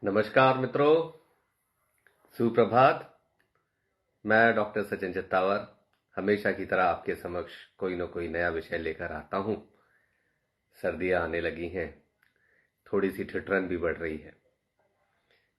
नमस्कार मित्रों, सुप्रभात। मैं डॉक्टर सचिन चित्तावर हमेशा की तरह आपके समक्ष कोई न कोई नया विषय लेकर आता हूं। सर्दियां आने लगी हैं, थोड़ी सी ठिठुरन भी बढ़ रही है।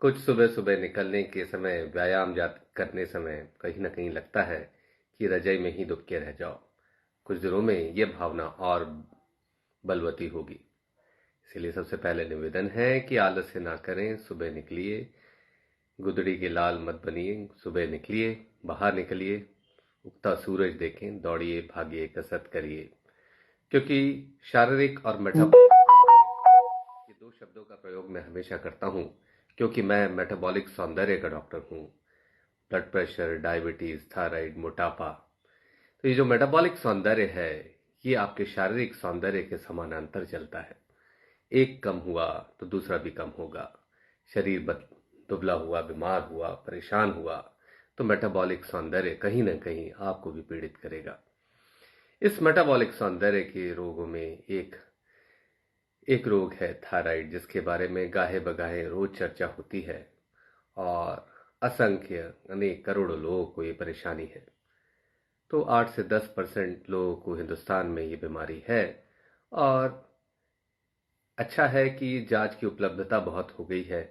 कुछ सुबह सुबह निकलने के समय, व्यायाम करने समय कहीं न कहीं लगता है कि रजाई में ही दुबके रह जाओ। कुछ दिनों में ये भावना और बलवती होगी। इसलिए सबसे पहले निवेदन है कि आलस्य ना करें, सुबह निकलिए, गुदड़ी के लाल मत बनिए, सुबह निकलिए, बाहर निकलिए, उगता सूरज देखें, दौड़िए, भागिए, कसरत करिए। क्योंकि शारीरिक और मेटाबॉलिक ये दो शब्दों का प्रयोग मैं हमेशा करता हूँ, क्योंकि मैं मेटाबॉलिक सौंदर्य का डॉक्टर हूँ। ब्लड प्रेशर, डायबिटीज, थायराइड, मोटापा, तो ये जो मेटाबॉलिक सौंदर्य है, ये आपके शारीरिक सौंदर्य के समानांतर चलता है। एक कम हुआ तो दूसरा भी कम होगा। शरीर दुबला हुआ, बीमार हुआ, परेशान हुआ तो मेटाबॉलिक सौंदर्य कहीं ना कहीं आपको भी पीड़ित करेगा। इस मेटाबॉलिक सौंदर्य के रोगों में एक एक रोग है थायराइड, जिसके बारे में गाहे बगाहे रोज चर्चा होती है और असंख्य अनेक करोड़ों लोगों को ये परेशानी है। तो 8 से 10% लोगों को हिंदुस्तान में ये बीमारी है। और अच्छा है कि जांच की उपलब्धता बहुत हो गई है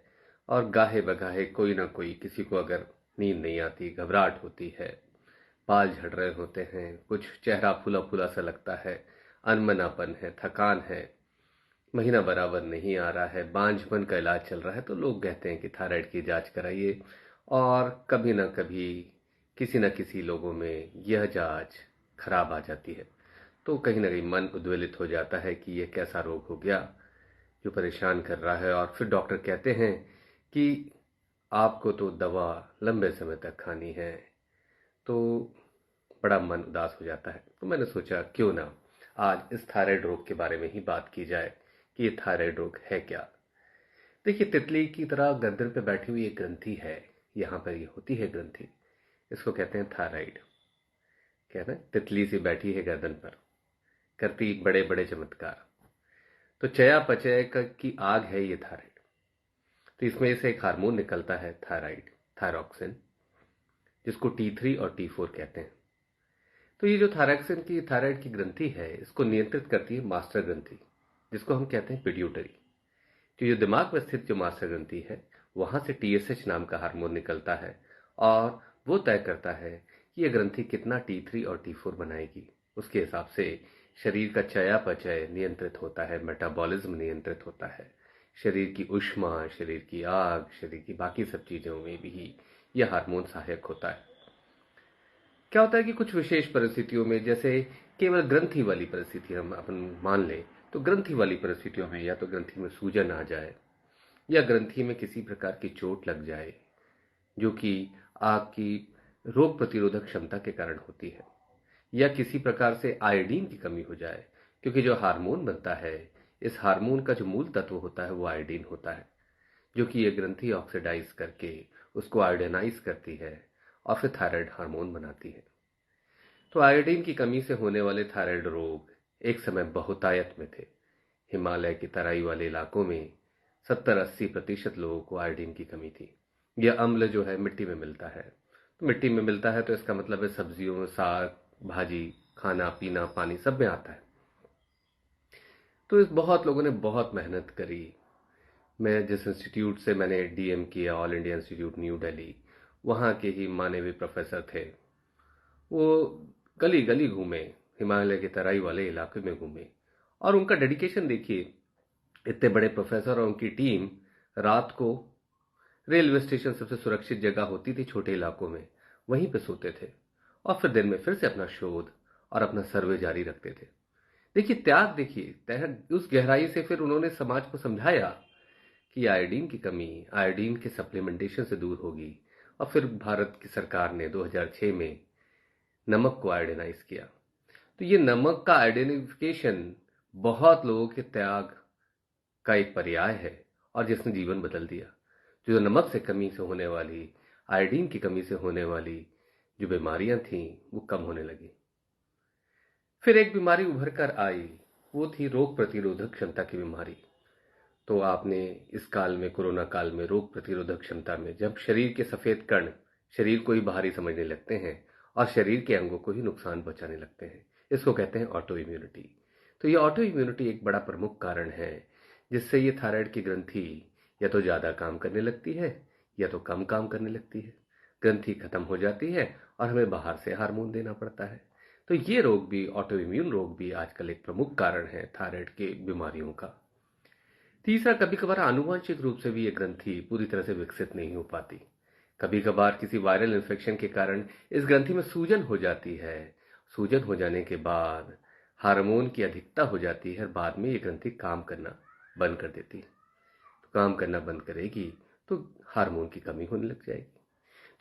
और गाहे बगाहे कोई ना कोई, किसी को अगर नींद नहीं आती, घबराहट होती है, बाल झड़ रहे होते हैं, कुछ चेहरा फूला फूला सा लगता है, अनमनापन है, थकान है, महीना बराबर नहीं आ रहा है, बांझपन का इलाज चल रहा है, तो लोग कहते हैं कि थायराइड की जांच कराइए। और कभी ना कभी किसी न किसी लोगों में यह जांच खराब आ जाती है, तो कहीं ना कहीं मन उद्वेलित हो जाता है कि यह कैसा रोग हो गया जो परेशान कर रहा है। और फिर डॉक्टर कहते हैं कि आपको तो दवा लंबे समय तक खानी है, तो बड़ा मन उदास हो जाता है। तो मैंने सोचा क्यों ना आज इस थायराइड रोग के बारे में ही बात की जाए कि ये थायराइड रोग है क्या। देखिए, तितली की तरह गर्दन पे बैठी हुई एक ग्रंथि है, यहाँ पर ये होती है ग्रंथि, इसको कहते हैं थायराइड। कहते हैं तितली सी बैठी है गर्दन पर, करती बड़े बड़े चमत्कार। तो चयापचय की आग है ये थायराइड। तो इसमें से एक हार्मोन निकलता है थायराइड, थायरॉक्सिन, जिसको T3 और T4 कहते हैं। तो ये जो थायराइड की ग्रंथि है, इसको नियंत्रित करती है मास्टर ग्रंथि, जिसको हम कहते हैं पिट्यूटरी। तो ये दिमाग में स्थित जो मास्टर ग्रंथि है, वहां से TSH नाम का हार्मोन निकलता है और वो तय करता है कि ये ग्रंथि कितना T3 और T4 बनाएगी। उसके हिसाब से शरीर का चयापचय नियंत्रित होता है, मेटाबॉलिज्म नियंत्रित होता है, शरीर की ऊष्मा, शरीर की आग, शरीर की बाकी सब चीजों में भी यह हार्मोन सहायक होता है। क्या होता है कि कुछ विशेष परिस्थितियों में, जैसे केवल ग्रंथि वाली परिस्थिति हम अपन मान लें, तो ग्रंथि वाली परिस्थितियों में या तो ग्रंथि में सूजन आ जाए या ग्रंथि में किसी प्रकार की चोट लग जाए, जो कि आपकी रोग प्रतिरोधक क्षमता के कारण होती है, या किसी प्रकार से आयोडीन की कमी हो जाए, क्योंकि जो हार्मोन बनता है, इस हार्मोन का जो मूल तत्व होता है वो आयोडीन होता है, जो कि ये ग्रंथि ऑक्सीडाइज करके उसको आयोडीनाइज करती है और फिर थायराइड हार्मोन बनाती है। तो आयोडीन की कमी से होने वाले थायराइड रोग एक समय बहुतायत में थे। हिमालय की तराई वाले इलाकों में 70-80% लोगों को आयोडीन की कमी थी। यह अम्ल जो है मिट्टी में मिलता है, तो मिट्टी में मिलता है तो इसका मतलब है सब्जियों, साग, भाजी, खाना पीना, पानी सब में आता है। तो इस बहुत लोगों ने बहुत मेहनत करी। मैं जिस इंस्टीट्यूट से मैंने DM किया, all India institute new Delhi, वहाँ के ही माने हुए प्रोफेसर थे। वो गली गली घूमे, हिमालय के तराई वाले इलाके में घूमे, और उनका डेडिकेशन देखिए। इतने बड़े प्रोफेसर और उनकी टीम रात को रेलवे स्टेशन सबसे सुरक्षित जगह होती थी छोटे इलाकों में, वहीं पे सोते थे और फिर दिन में फिर से अपना शोध और अपना सर्वे जारी रखते थे। देखिए त्याग, देखिए उस गहराई से फिर उन्होंने समाज को समझाया कि आयोडीन की कमी आयोडीन के सप्लीमेंटेशन से दूर होगी। और फिर भारत की सरकार ने 2006 में नमक को आयोडीनाइज किया। तो ये नमक का आयोडीनिफिकेशन बहुत लोगों के त्याग का एक पर्याय है और जिसने जीवन बदल दिया। जो नमक से कमी से होने वाली, आयोडीन की कमी से होने वाली जो बीमारियां थीं, वो कम होने लगी। फिर एक बीमारी उभर कर आई, वो थी रोग प्रतिरोधक क्षमता की बीमारी। तो आपने इस काल में, कोरोना काल में, रोग प्रतिरोधक क्षमता में जब शरीर के सफेद कण शरीर को ही भारी समझने लगते हैं और शरीर के अंगों को ही नुकसान पहुंचाने लगते हैं, इसको कहते हैं ऑटो इम्यूनिटी। तो ये ऑटो इम्यूनिटी एक बड़ा प्रमुख कारण है जिससे ये थायराइड की ग्रंथि या तो ज़्यादा काम करने लगती है या तो कम काम करने लगती है। ग्रंथि खत्म हो जाती है और हमें बाहर से हार्मोन देना पड़ता है। तो ये रोग भी, ऑटो इम्यून रोग भी आजकल एक प्रमुख कारण है थायराइड के बीमारियों का। तीसरा, कभी कभार आनुवंशिक रूप से भी ये ग्रंथि पूरी तरह से विकसित नहीं हो पाती। कभी कभार किसी वायरल इन्फेक्शन के कारण इस ग्रंथि में सूजन हो जाती है। सूजन हो जाने के बाद हार्मोन की अधिकता हो जाती है और बाद में ये ग्रंथि काम करना बंद कर देती है। तो काम करना बंद करेगी तो हार्मोन की कमी होने लग जाएगी।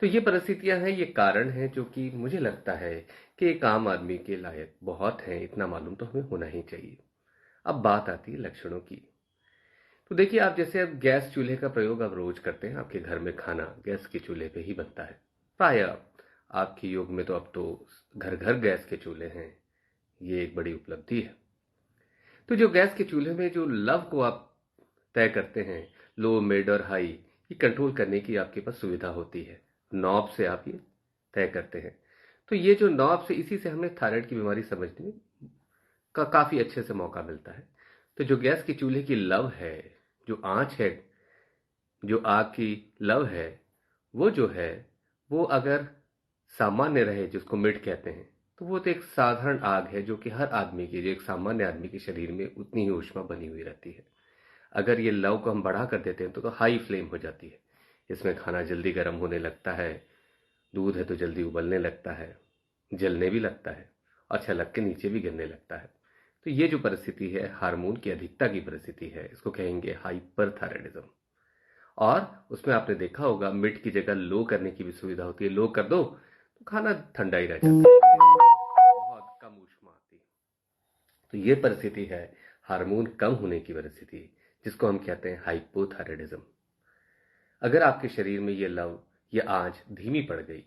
तो ये परिस्थितियां हैं, ये कारण हैं जो कि मुझे लगता है कि एक आम आदमी के लायक बहुत हैं, इतना मालूम तो हमें होना ही चाहिए। अब बात आती है लक्षणों की। तो देखिए, आप जैसे अब गैस चूल्हे का प्रयोग आप रोज करते हैं, आपके घर में खाना गैस के चूल्हे पे ही बनता है प्राय। आपके युग में तो अब तो घर घर गैस के चूल्हे हैं, ये एक बड़ी उपलब्धि है। तो जो गैस के चूल्हे में जो लव को आप तय करते हैं, लो, मिड और हाई, ये कंट्रोल करने की आपके पास सुविधा होती है। नॉब से आप ये तय करते हैं। तो ये जो नॉब से, इसी से हमें थायराइड की बीमारी समझने का काफी अच्छे से मौका मिलता है। तो जो गैस के चूल्हे की लव है, जो आंच है, जो आग की लव है, वो जो है, वो अगर सामान्य रहे, जिसको मिड कहते हैं, तो वो तो एक साधारण आग है जो कि हर आदमी की, जो एक सामान्य आदमी के शरीर में उतनी ही ऊष्मा बनी हुई रहती है। अगर ये लव को हम बढ़ा कर देते हैं तो हाई फ्लेम हो जाती है। इसमें खाना जल्दी गर्म होने लगता है, दूध है तो जल्दी उबलने लगता है, जलने भी लगता है और छलक के नीचे भी गिरने लगता है। तो ये जो परिस्थिति है, हार्मोन की अधिकता की परिस्थिति है, इसको कहेंगे हाइपरथायराइडिज्म। और उसमें आपने देखा होगा मिड की जगह लो करने की भी सुविधा होती है। लो कर दो तो खाना ठंडा ही रह जाता है, बहुत कम ऊष्मा आती है। तो ये परिस्थिति है हार्मोन कम होने की परिस्थिति, जिसको हम कहते हैं हाइपोथायराइडिज्म। अगर आपके शरीर में ये लव, ये आंच धीमी पड़ गई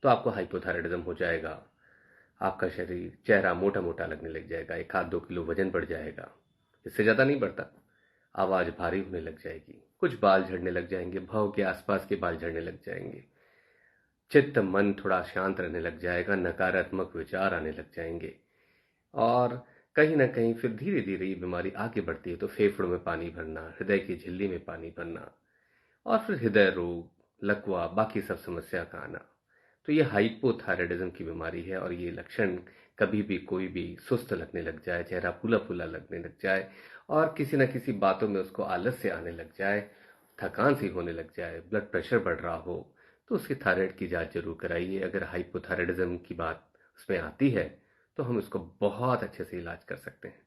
तो आपको हाइपोथायराइडिज्म हो जाएगा। आपका शरीर, चेहरा मोटा मोटा लगने लग जाएगा, 1-2 किलो वजन बढ़ जाएगा, इससे ज्यादा नहीं बढ़ता। आवाज भारी होने लग जाएगी, कुछ बाल झड़ने लग जाएंगे, भौं के आसपास के बाल झड़ने लग जाएंगे, चित्त मन थोड़ा शांत रहने लग जाएगा, नकारात्मक विचार आने लग जाएंगे। और कहीं ना कहीं फिर धीरे धीरे ये बीमारी आगे बढ़ती है तो फेफड़ों में पानी भरना, हृदय की झिल्ली में पानी भरना और फिर हृदय रोग, लकवा, बाकी सब समस्या का आना। तो ये हाइपोथायराइडिज्म की बीमारी है और ये लक्षण, कभी भी कोई भी सुस्त लगने लग जाए, चेहरा फूला फूला लगने लग जाए और किसी न किसी बातों में उसको आलस्य आने लग जाए, थकान सी होने लग जाए, ब्लड प्रेशर बढ़ रहा हो, तो उसकी थायराइड की जांच जरूर कराइए। अगर हाइपोथायराइडिज्म की बात उसमें आती है तो हम इसको बहुत अच्छे से इलाज कर सकते हैं।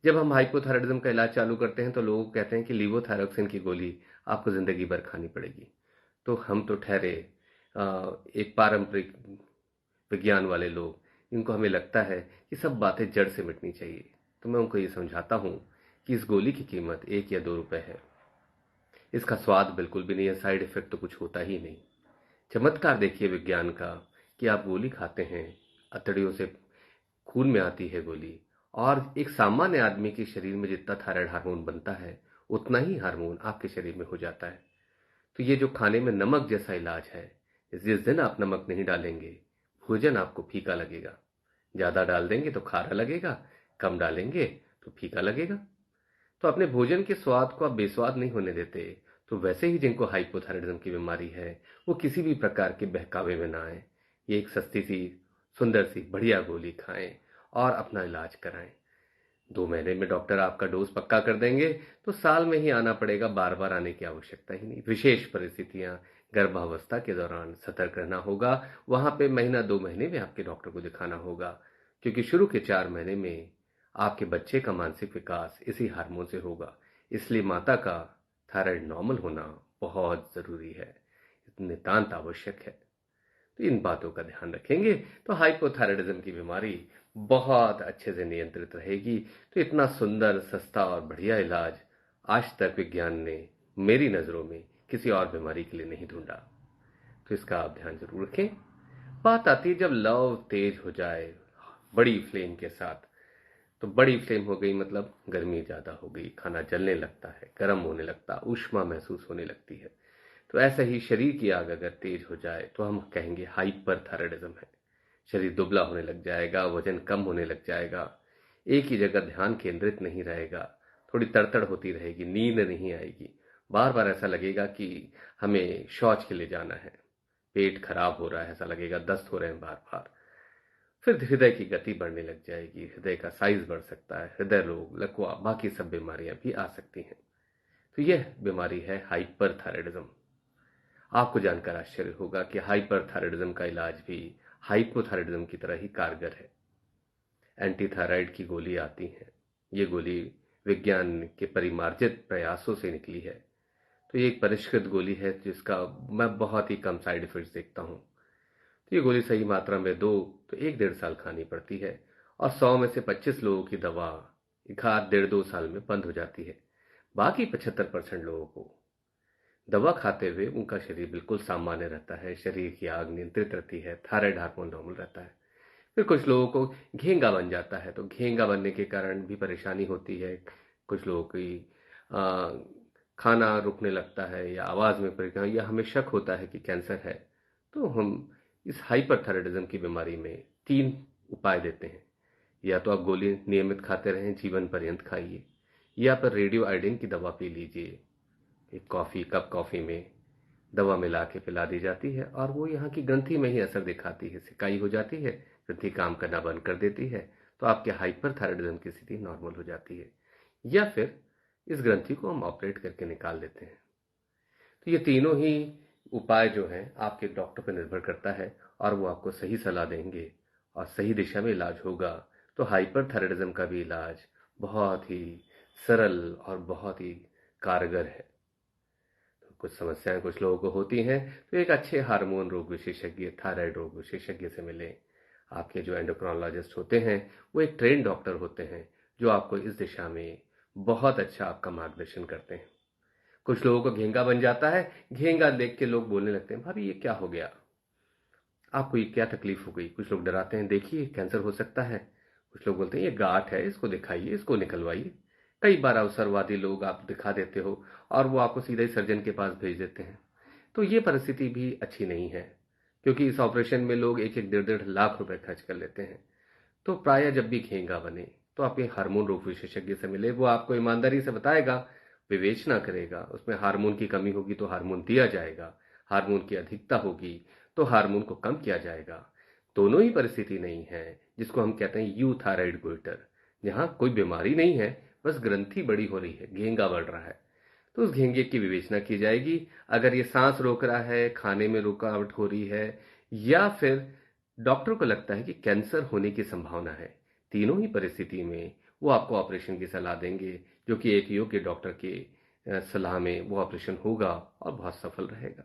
जब हम हाइपोथायराइडिज्म का इलाज चालू करते हैं तो लोग कहते हैं कि लीवोथायरोक्सिन की गोली आपको जिंदगी भर खानी पड़ेगी। तो हम तो ठहरे एक पारंपरिक विज्ञान वाले लोग, इनको हमें लगता है कि सब बातें जड़ से मिटनी चाहिए। तो मैं उनको ये समझाता हूँ कि इस गोली की कीमत 1 या 2 रुपए है। इसका स्वाद बिल्कुल भी नहीं है, साइड इफेक्ट तो कुछ होता ही नहीं। चमत्कार देखिए विज्ञान का, कि आप गोली खाते हैं, अतड़ियों से खून में आती है गोली, और एक सामान्य आदमी के शरीर में जितना थायराइड हार्मोन बनता है उतना ही हार्मोन आपके शरीर में हो जाता है। तो ये जो खाने में नमक जैसा इलाज है, जिस दिन आप नमक नहीं डालेंगे, भोजन आपको फीका लगेगा। ज्यादा डाल देंगे तो खारा लगेगा, कम डालेंगे तो फीका लगेगा। तो अपने भोजन के स्वाद को आप बेस्वाद नहीं होने देते। तो वैसे ही जिनको हाइपोथायराइडिज्म की बीमारी है, वो किसी भी प्रकार के बहकावे में ना आए। ये एक सस्ती सी, सुंदर सी, बढ़िया गोली खाएं और अपना इलाज कराएं। 2 महीने में डॉक्टर आपका डोज पक्का कर देंगे, तो साल में ही आना पड़ेगा, बार बार आने की आवश्यकता ही नहीं। विशेष परिस्थितियां, गर्भावस्था के दौरान सतर्क रहना होगा, वहां पे महीना 2 महीने में आपके डॉक्टर को दिखाना होगा, क्योंकि शुरू के 4 महीने में आपके बच्चे का मानसिक विकास इसी हार्मोन से होगा। इसलिए माता का थायराइड नॉर्मल होना बहुत जरूरी है, नितांत आवश्यक है। तो इन बातों का ध्यान रखेंगे तो हाइपोथायराइडिज्म की बीमारी बहुत अच्छे से नियंत्रित रहेगी। तो इतना सुंदर, सस्ता और बढ़िया इलाज आज तक विज्ञान ने मेरी नजरों में किसी और बीमारी के लिए नहीं ढूंढा। तो इसका आप ध्यान जरूर रखें। बात आती है जब लव तेज हो जाए बड़ी फ्लेम के साथ, तो बड़ी फ्लेम हो गई मतलब गर्मी ज़्यादा हो गई, खाना जलने लगता है, गर्म होने लगता, ऊष्मा महसूस होने लगती है। तो ऐसा ही शरीर की आग अगर तेज हो जाए तो हम कहेंगे हाइपरथायराइडिज्म है। शरीर दुबला होने लग जाएगा, वजन कम होने लग जाएगा, एक ही जगह ध्यान केंद्रित नहीं रहेगा, थोड़ी तड़तड़ होती रहेगी, नींद नहीं आएगी, बार बार ऐसा लगेगा कि हमें शौच के लिए जाना है, पेट खराब हो रहा है, ऐसा लगेगा, दस्त हो रहे हैं बार बार। फिर हृदय की गति बढ़ने लग जाएगी, हृदय का साइज बढ़ सकता है, हृदय रोग, लकवा, बाकी सब बीमारियां भी आ सकती हैं। तो यह बीमारी है हाइपरथायराइडिज्म। आपको जानकर आश्चर्य होगा कि हाइपरथायराइडिज्म का इलाज भी हाइपोथायराइडिज्म की तरह ही कारगर है। एंटीथायराइड की गोली आती है। ये गोली विज्ञान के परिमार्जित प्रयासों से निकली है। तो ये एक परिष्कृत गोली है जिसका मैं बहुत ही कम साइड इफेक्ट्स देखता हूँ। तो ये गोली सही मात्रा में दो तो 1-1.5 साल खानी पड़ती है और 100 में से 25 लोगों की दवा 1.5-1.5-2 साल में बंद हो जाती है। बाकी 75% लोगों को दवा खाते हुए उनका शरीर बिल्कुल सामान्य रहता है, शरीर की आग नियंत्रित रहती है, थायराइड हार्मोन नॉर्मल रहता है। फिर कुछ लोगों को घेंगा बन जाता है, तो घेंगा बनने के कारण भी परेशानी होती है। कुछ लोगों की आ, खाना रुकने लगता है या आवाज़ में परेशानी, या हमें शक होता है कि कैंसर है। तो हम इस हाइपरथायराइडिज्म की बीमारी में 3 उपाय देते हैं। या तो आप गोली नियमित खाते रहें, जीवन पर्यंत खाइए, या फिर रेडियो आयोडीन की दवा पी लीजिए। एक कप कॉफ़ी में दवा मिला के पिला दी जाती है और वो यहाँ की ग्रंथि में ही असर दिखाती है, सिकाई हो जाती है, ग्रंथि काम करना बंद कर देती है, तो आपके हाइपरथायराइडिज्म की स्थिति नॉर्मल हो जाती है। या फिर इस ग्रंथि को हम ऑपरेट करके निकाल देते हैं। तो ये तीनों ही उपाय जो हैं आपके डॉक्टर पर निर्भर करता है और वो आपको सही सलाह देंगे और सही दिशा में इलाज होगा। तो हाइपरथायराइडिज्म का भी इलाज बहुत ही सरल और बहुत ही कारगर है। कुछ समस्याएं कुछ लोगों को होती हैं, तो एक अच्छे हार्मोन रोग विशेषज्ञ, थायराइड रोग विशेषज्ञ से मिलें। आपके जो एंडोक्रोनोलॉजिस्ट होते हैं वो एक ट्रेन डॉक्टर होते हैं जो आपको इस दिशा में बहुत अच्छा आपका मार्गदर्शन करते हैं। कुछ लोगों को घेंगा बन जाता है, घेंगा देख के लोग बोलने लगते हैं भाभी ये क्या हो गया, आपको ये क्या तकलीफ हो गई। कुछ लोग डराते हैं, देखिए कैंसर हो सकता है। कुछ लोग बोलते हैं ये गांठ है, इसको दिखाइए, इसको निकलवाइए। कई बार अवसरवादी लोग आप दिखा देते हो और वो आपको सीधा ही सर्जन के पास भेज देते हैं। तो ये परिस्थिति भी अच्छी नहीं है, क्योंकि इस ऑपरेशन में लोग 1-1 डेढ़-डेढ़ लाख रुपए खर्च कर लेते हैं। तो प्राय जब भी घेंगा बने तो आप एक हार्मोन रोग विशेषज्ञ से मिले, वो आपको ईमानदारी से बताएगा, विवेचना करेगा, उसमें हार्मोन की कमी होगी तो हार्मोन दिया जाएगा, हार्मोन की अधिकता होगी तो हार्मोन को कम किया जाएगा। दोनों ही परिस्थिति नहीं है जिसको हम कहते हैं यूथायराइड गोइटर, जहां कोई बीमारी नहीं है, बस ग्रंथि बड़ी हो रही है, घेंगा बढ़ रहा है। तो उस घेंगे की विवेचना की जाएगी। अगर ये सांस रोक रहा है, खाने में रुकावट हो रही है, या फिर डॉक्टर को लगता है कि कैंसर होने की संभावना है, तीनों ही परिस्थिति में वो आपको ऑपरेशन की सलाह देंगे, जो कि एक योग्य डॉक्टर के सलाह में वो ऑपरेशन होगा और बहुत सफल रहेगा।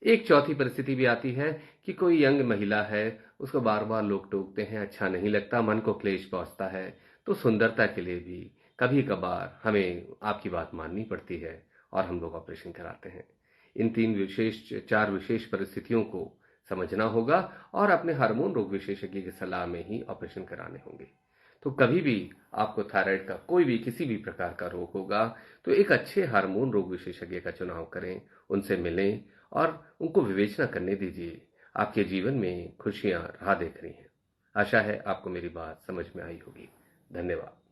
एक चौथी परिस्थिति भी आती है कि कोई यंग महिला है, उसको बार बार लोग टोकते हैं, अच्छा नहीं लगता, मन को क्लेश पहुंचता है, तो सुंदरता के लिए भी कभी कभार हमें आपकी बात माननी पड़ती है और हम लोग ऑपरेशन कराते हैं। इन 4 विशेष परिस्थितियों को समझना होगा और अपने हार्मोन रोग विशेषज्ञ की सलाह में ही ऑपरेशन कराने होंगे। तो कभी भी आपको थायराइड का कोई भी किसी भी प्रकार का रोग होगा तो एक अच्छे हार्मोन रोग विशेषज्ञ का चुनाव करें, उनसे मिलें और उनको विवेचना करने दीजिए। आपके जीवन में खुशियां राह देख रही हैं। आशा है आपको मेरी बात समझ में आई होगी। धन्यवाद।